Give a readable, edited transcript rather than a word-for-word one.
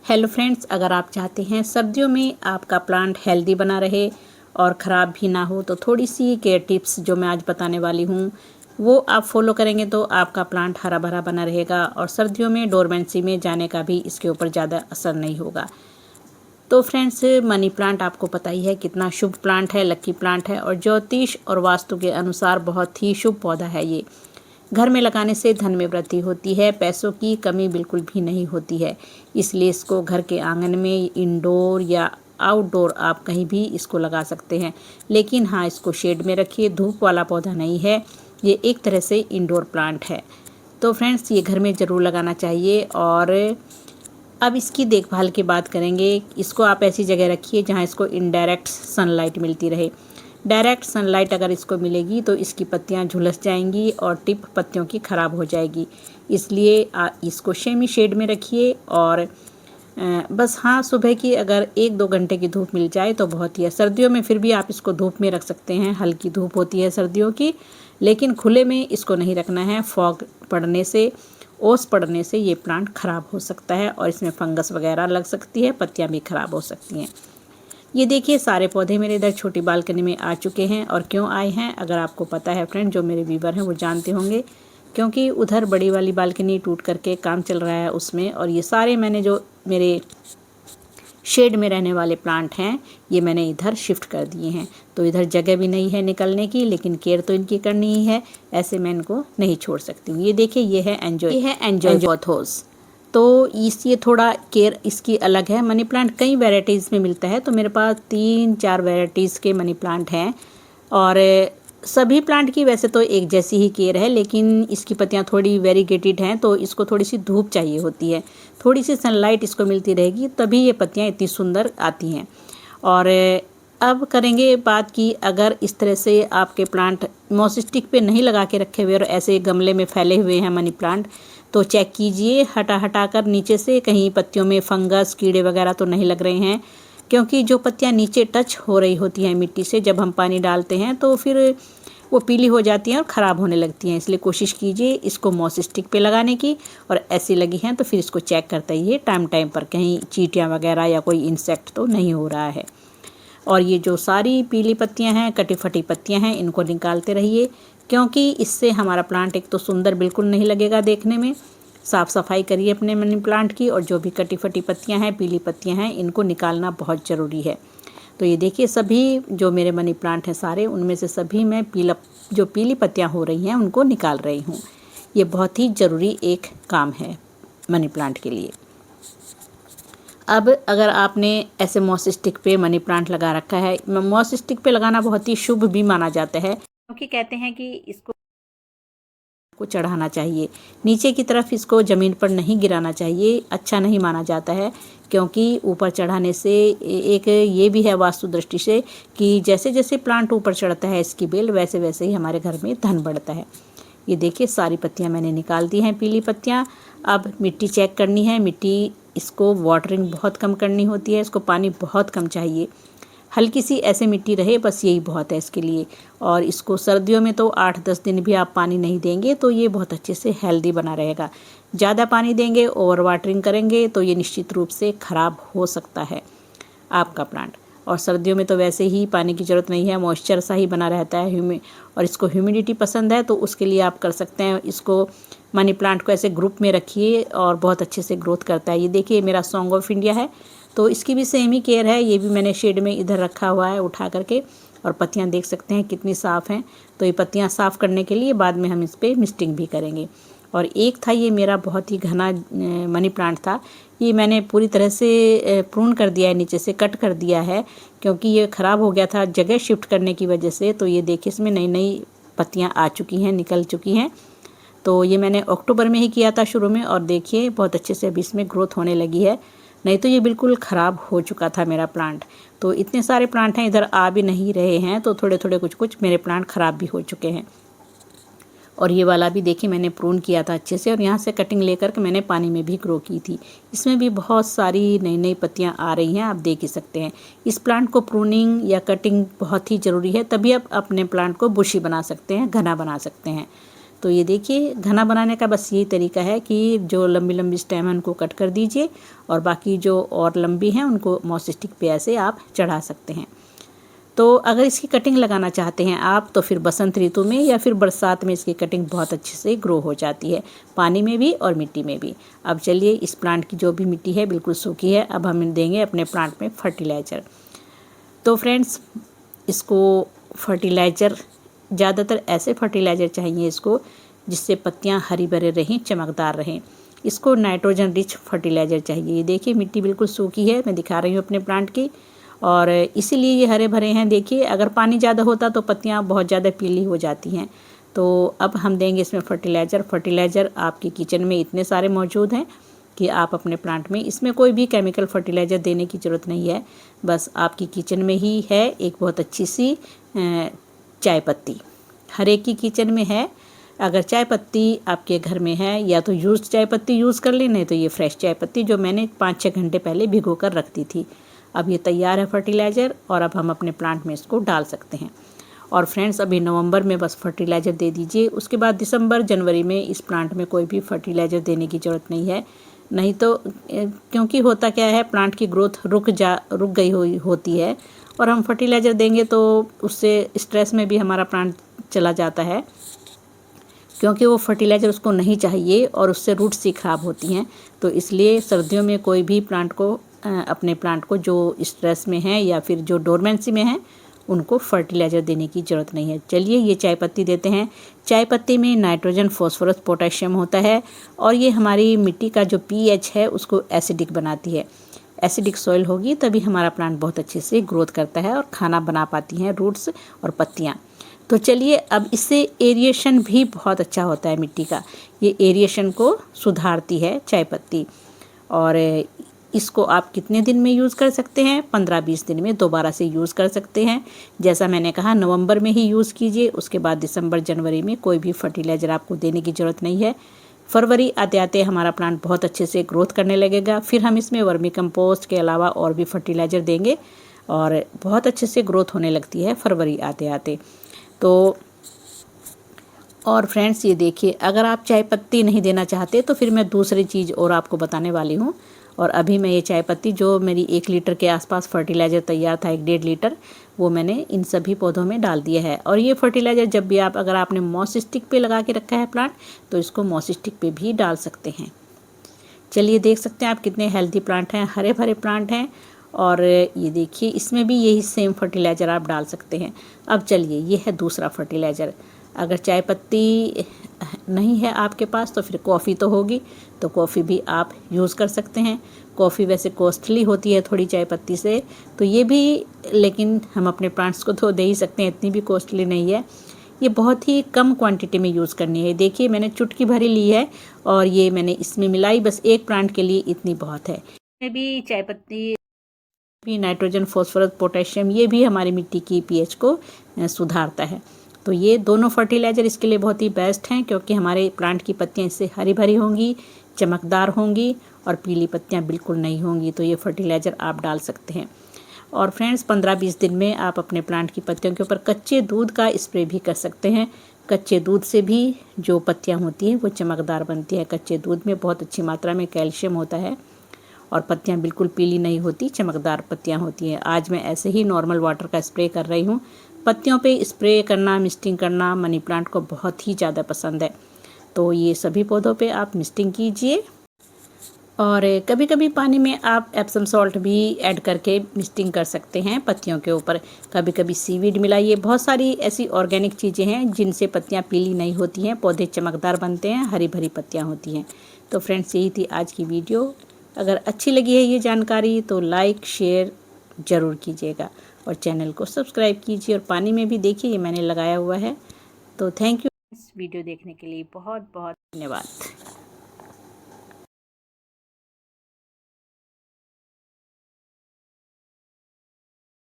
Hello friends, अगर आप चाहते हैं सर्दियों में आपका प्लांट हेल्दी बना रहे और ख़राब भी ना हो तो थोड़ी सी केयर टिप्स जो मैं आज बताने वाली हूँ वो आप फॉलो करेंगे तो आपका प्लांट हरा भरा बना रहेगा और सर्दियों में डोरमेंसी में जाने का भी इसके ऊपर ज़्यादा असर नहीं होगा। तो फ्रेंड्स, मनी प्लांट आपको पता ही है कितना शुभ प्लांट है, लकी प्लांट है और ज्योतिष और वास्तु के अनुसार बहुत ही शुभ पौधा है। ये घर में लगाने से धन में वृद्धि होती है, पैसों की कमी बिल्कुल भी नहीं होती है। इसलिए इसको घर के आंगन में इंडोर या आउटडोर आप कहीं भी इसको लगा सकते हैं, लेकिन हाँ, इसको शेड में रखिए। धूप वाला पौधा नहीं है, ये एक तरह से इंडोर प्लांट है। तो फ्रेंड्स, ये घर में ज़रूर लगाना चाहिए। और अब इसकी देखभाल की बात करेंगे। इसको आप ऐसी जगह रखिए जहाँ इसको इनडायरेक्ट सनलाइट मिलती रहे। डायरेक्ट सनलाइट अगर इसको मिलेगी तो इसकी पत्तियां झुलस जाएंगी और टिप पत्तियों की ख़राब हो जाएगी। इसलिए इसको सेमी शेड में रखिए। और बस हाँ, सुबह की अगर 1-2 घंटे की धूप मिल जाए तो बहुत ही है। सर्दियों में फिर भी आप इसको धूप में रख सकते हैं, हल्की धूप होती है सर्दियों की, लेकिन खुले में इसको नहीं रखना है। फॉग पड़ने से, ओस पड़ने से ये प्लांट ख़राब हो सकता है और इसमें फंगस वगैरह लग सकती है, पत्तियां भी ख़राब हो सकती हैं। ये देखिए, सारे पौधे मेरे इधर छोटी बालकनी में आ चुके हैं। और क्यों आए हैं अगर आपको पता है फ्रेंड, जो मेरे व्यूवर हैं वो जानते होंगे, क्योंकि उधर बड़ी वाली बालकनी टूट करके काम चल रहा है उसमें। और ये सारे मैंने जो मेरे शेड में रहने वाले प्लांट हैं ये मैंने इधर शिफ्ट कर दिए हैं। तो इधर जगह भी नहीं है निकलने की, लेकिन केयर तो इनकी करनी ही है, ऐसे मैं इनको नहीं छोड़ सकती हूँ। ये देखिए, ये है एंजॉय बॉथोस। तो ये थोड़ा केयर इसकी अलग है। मनी प्लांट कई वैराइटीज़ में मिलता है, तो मेरे पास 3-4 वैराइटीज़ के मनी प्लांट हैं। और सभी प्लांट की वैसे तो एक जैसी ही केयर है, लेकिन इसकी पत्तियां थोड़ी वेरीगेटेड हैं, तो इसको थोड़ी सी धूप चाहिए होती है, थोड़ी सी सनलाइट इसको मिलती रहेगी तभी ये पत्तियां इतनी सुंदर आती हैं। और अब करेंगे बात की, अगर इस तरह से आपके प्लांट मॉस-स्टिक पे नहीं लगा के रखे हुए और ऐसे गमले में फैले हुए हैं मनी प्लांट, तो चेक कीजिए हटा कर नीचे से कहीं पत्तियों में फंगस कीड़े वगैरह तो नहीं लग रहे हैं। क्योंकि जो पत्तियां नीचे टच हो रही होती हैं मिट्टी से, जब हम पानी डालते हैं तो फिर वो पीली हो जाती हैं और ख़राब होने लगती हैं। इसलिए कोशिश कीजिए इसको मॉस स्टिक पे लगाने की। और ऐसी लगी हैं तो फिर इसको चेक करते रहिए टाइम पर, कहीं चींटियाँ वगैरह या कोई इंसेक्ट तो नहीं हो रहा है। और ये जो सारी पीली पत्तियां हैं, कटी फटी पत्तियां हैं, इनको निकालते रहिए, क्योंकि इससे हमारा प्लांट एक तो सुंदर बिल्कुल नहीं लगेगा देखने में। साफ़ सफाई करिए अपने मनी प्लांट की। और जो भी कटी फटी पत्तियां हैं, पीली पत्तियां हैं, इनको निकालना बहुत ज़रूरी है। तो ये देखिए, सभी जो मेरे मनी प्लांट हैं सारे, उनमें से सभी मैं जो पीली पत्तियां हो रही हैं उनको निकाल रही हूँ। ये बहुत ही ज़रूरी एक काम है मनी प्लांट के लिए। अब अगर आपने ऐसे मॉस स्टिक पे मनी प्लांट लगा रखा है, मॉस स्टिक पे लगाना बहुत ही शुभ भी माना जाता है, क्योंकि कहते हैं कि इसको चढ़ाना चाहिए, नीचे की तरफ इसको ज़मीन पर नहीं गिराना चाहिए, अच्छा नहीं माना जाता है। क्योंकि ऊपर चढ़ाने से एक ये भी है वास्तु दृष्टि से कि जैसे जैसे प्लांट ऊपर चढ़ता है इसकी बेल, वैसे वैसे ही हमारे घर में धन बढ़ता है। ये देखिए, सारी पत्तियां मैंने निकाल दी हैं, पीली पत्तियां। अब मिट्टी चेक करनी है। मिट्टी इसको वाटरिंग बहुत कम करनी होती है, इसको पानी बहुत कम चाहिए, हल्की सी ऐसे मिट्टी रहे बस, यही बहुत है इसके लिए। और इसको सर्दियों में तो 8-10 दिन भी आप पानी नहीं देंगे तो ये बहुत अच्छे से हेल्दी बना रहेगा। ज़्यादा पानी देंगे, ओवर वाटरिंग करेंगे तो ये निश्चित रूप से ख़राब हो सकता है आपका प्लांट। और सर्दियों में तो वैसे ही पानी की ज़रूरत नहीं है, मॉइस्चर सा ही बना रहता है। और इसको ह्यूमिडिटी पसंद है, तो उसके लिए आप कर सकते हैं, इसको मनी प्लांट को ऐसे ग्रुप में रखिए और बहुत अच्छे से ग्रोथ करता है। ये देखिए, मेरा सॉन्ग ऑफ इंडिया है, तो इसकी भी सेम ही केयर है। ये भी मैंने शेड में इधर रखा हुआ है उठा करके। और पत्तियां देख सकते हैं कितनी साफ़ हैं। तो ये पत्तियां साफ़ करने के लिए बाद में हम इस पर मिस्टिंग भी करेंगे। और एक था ये मेरा बहुत ही घना मनी प्लांट था, ये मैंने पूरी तरह से प्रून कर दिया है, नीचे से कट कर दिया है, क्योंकि ये ख़राब हो गया था जगह शिफ्ट करने की वजह से। तो ये देखिए, इसमें नई नई पत्तियां आ चुकी हैं, निकल चुकी हैं। तो ये मैंने अक्टूबर में ही किया था शुरू में, और देखिए बहुत अच्छे से अभी इसमें ग्रोथ होने लगी है। नहीं तो ये बिल्कुल ख़राब हो चुका था मेरा प्लांट। तो इतने सारे प्लांट हैं, इधर आ भी नहीं रहे हैं, तो थोड़े थोड़े कुछ मेरे प्लांट ख़राब भी हो चुके हैं। और ये वाला भी देखिए, मैंने प्रून किया था अच्छे से, और यहाँ से कटिंग लेकर के मैंने पानी में भी ग्रो की थी। इसमें भी बहुत सारी नई नई पत्तियाँ आ रही हैं, आप देख ही सकते हैं। इस प्लांट को प्रूनिंग या कटिंग बहुत ही ज़रूरी है, तभी आप अपने प्लांट को बुशी बना सकते हैं, घना बना सकते हैं। तो ये देखिए घना बनाने का बस यही तरीका है कि जो लंबी लंबी स्टेम है उनको कट कर दीजिए और बाकी जो और लंबी हैं उनको मॉस स्टिक पे ऐसे आप चढ़ा सकते हैं। तो अगर इसकी कटिंग लगाना चाहते हैं आप तो फिर बसंत ऋतु में या फिर बरसात में इसकी कटिंग बहुत अच्छे से ग्रो हो जाती है, पानी में भी और मिट्टी में भी। अब चलिए इस प्लांट की जो भी मिट्टी है बिल्कुल सूखी है, अब हम देंगे अपने प्लांट में फर्टिलाइज़र। तो फ्रेंड्स इसको फर्टिलाइज़र ज़्यादातर ऐसे फर्टिलाइज़र चाहिए इसको जिससे पत्तियां हरी भरे रहें, चमकदार रहें। इसको नाइट्रोजन रिच फर्टिलाइज़र चाहिए। ये देखिए मिट्टी बिल्कुल सूखी है, मैं दिखा रही हूँ अपने प्लांट की, और इसीलिए ये हरे भरे हैं। देखिए अगर पानी ज़्यादा होता तो पत्तियां बहुत ज़्यादा पीली हो जाती हैं। तो अब हम देंगे इसमें फर्टिलाइज़र आपके किचन में इतने सारे मौजूद हैं कि आप अपने प्लांट में इसमें कोई भी केमिकल फर्टिलाइज़र देने की ज़रूरत नहीं है। बस आपकी किचन में ही है एक बहुत अच्छी सी चाय पत्ती, हर एक की किचन में है। अगर चाय पत्ती आपके घर में है या तो यूज्ड चाय पत्ती यूज़ कर लें, नहीं तो ये फ्रेश चाय पत्ती जो मैंने 5-6 घंटे पहले भिगो कर रख दी थी। अब ये तैयार है फर्टिलाइज़र और अब हम अपने प्लांट में इसको डाल सकते हैं। और फ्रेंड्स अभी नवंबर में बस फर्टिलाइज़र दे दीजिए, उसके बाद दिसंबर जनवरी में इस प्लांट में कोई भी फर्टिलाइज़र देने की ज़रूरत नहीं है। नहीं तो क्योंकि होता क्या है प्लांट की ग्रोथ रुक गई होती है और हम फर्टिलाइज़र देंगे तो उससे स्ट्रेस में भी हमारा प्लांट चला जाता है, क्योंकि वो फर्टिलाइज़र उसको नहीं चाहिए और उससे रूट्स ही ख़राब होती हैं। तो इसलिए सर्दियों में कोई भी प्लांट को अपने प्लांट को जो स्ट्रेस में है या फिर जो डोरमेंसी में है उनको फर्टिलाइज़र देने की ज़रूरत नहीं है। चलिए ये चाय पत्ती देते हैं। चाय पत्ती में नाइट्रोजन, फॉस्फोरस, पोटेशियम होता है और ये हमारी मिट्टी का जो पीएच है उसको एसिडिक बनाती है। एसिडिक सॉइल होगी तभी हमारा प्लांट बहुत अच्छे से ग्रोथ करता है और खाना बना पाती हैं रूट्स और पत्तियाँ। तो चलिए अब इससे एरिएशन भी बहुत अच्छा होता है मिट्टी का, ये एरिएशन को सुधारती है चाय पत्ती। और इसको आप कितने दिन में यूज़ कर सकते हैं? 15-20 दिन में दोबारा से यूज़ कर सकते हैं। जैसा मैंने कहा नवंबर में ही यूज़ कीजिए, उसके बाद दिसंबर जनवरी में कोई भी फर्टिलाइज़र आपको देने की ज़रूरत नहीं है। फरवरी आते आते हमारा प्लांट बहुत अच्छे से ग्रोथ करने लगेगा, फिर हम इसमें वर्मी कंपोस्ट के अलावा और भी फर्टिलाइज़र देंगे और बहुत अच्छे से ग्रोथ होने लगती है फरवरी आते आते। तो और फ्रेंड्स ये देखिए अगर आप चाय पत्ती नहीं देना चाहते तो फिर मैं दूसरी चीज़ और आपको बताने वाली हूँ। और अभी मैं ये चाय पत्ती जो मेरी 1 लीटर के आसपास फर्टिलाइज़र तैयार था, 1-1.5 लीटर, वो मैंने इन सभी पौधों में डाल दिया है। और ये फर्टिलाइज़र जब भी अगर आपने मॉस स्टिक पे लगा के रखा है प्लांट तो इसको मॉस स्टिक पे भी डाल सकते हैं। चलिए देख सकते हैं आप कितने हेल्दी प्लांट हैं, हरे भरे प्लांट हैं। और ये देखिए इसमें भी यही सेम फर्टिलाइज़र आप डाल सकते हैं। अब चलिए ये है दूसरा फर्टिलाइज़र। अगर चाय पत्ती नहीं है आपके पास तो फिर कॉफ़ी तो होगी, तो कॉफ़ी भी आप यूज़ कर सकते हैं। कॉफ़ी वैसे कॉस्टली होती है थोड़ी चाय पत्ती से, तो ये भी, लेकिन हम अपने प्लांट्स को तो दे ही सकते हैं, इतनी भी कॉस्टली नहीं है। ये बहुत ही कम क्वांटिटी में यूज़ करनी है। देखिए मैंने चुटकी भरी ली है और ये मैंने इसमें मिलाई, बस एक प्लांट के लिए इतनी बहुत है। इसमें भी चाय पत्ती भी नाइट्रोजन, फॉस्फोरस, पोटेशियम, ये भी हमारी मिट्टी की पीएच को सुधारता है। तो ये दोनों फर्टिलाइज़र इसके लिए बहुत ही बेस्ट हैं, क्योंकि हमारे प्लांट की पत्तियां इससे हरी भरी होंगी, चमकदार होंगी और पीली पत्तियां बिल्कुल नहीं होंगी। तो ये फर्टिलाइज़र आप डाल सकते हैं। और फ्रेंड्स 15-20 दिन में आप अपने प्लांट की पत्तियों के ऊपर कच्चे दूध का स्प्रे भी कर सकते हैं। कच्चे दूध से भी जो पत्तियाँ होती हैं वो चमकदार बनती है। कच्चे दूध में बहुत अच्छी मात्रा में कैल्शियम होता है और पत्तियाँ बिल्कुल पीली नहीं होती, चमकदार पत्तियाँ होती हैं। आज मैं ऐसे ही नॉर्मल वाटर का स्प्रे कर रही हूँ। पत्तियों पे स्प्रे करना, मिस्टिंग करना मनी प्लांट को बहुत ही ज़्यादा पसंद है। तो ये सभी पौधों पे आप मिस्टिंग कीजिए और कभी कभी पानी में आप एप्सम सॉल्ट भी ऐड करके मिस्टिंग कर सकते हैं पत्तियों के ऊपर। कभी कभी सीवीड मिलाइए। बहुत सारी ऐसी ऑर्गेनिक चीज़ें हैं जिनसे पत्तियाँ पीली नहीं होती हैं, पौधे चमकदार बनते हैं, हरी भरी पत्तियाँ होती हैं। तो फ्रेंड्स यही थी आज की वीडियो। अगर अच्छी लगी है ये जानकारी तो लाइक शेयर ज़रूर कीजिएगा और चैनल को सब्सक्राइब कीजिए। और पानी में भी देखिए ये मैंने लगाया हुआ है। तो थैंक यू इस वीडियो देखने के लिए, बहुत बहुत धन्यवाद।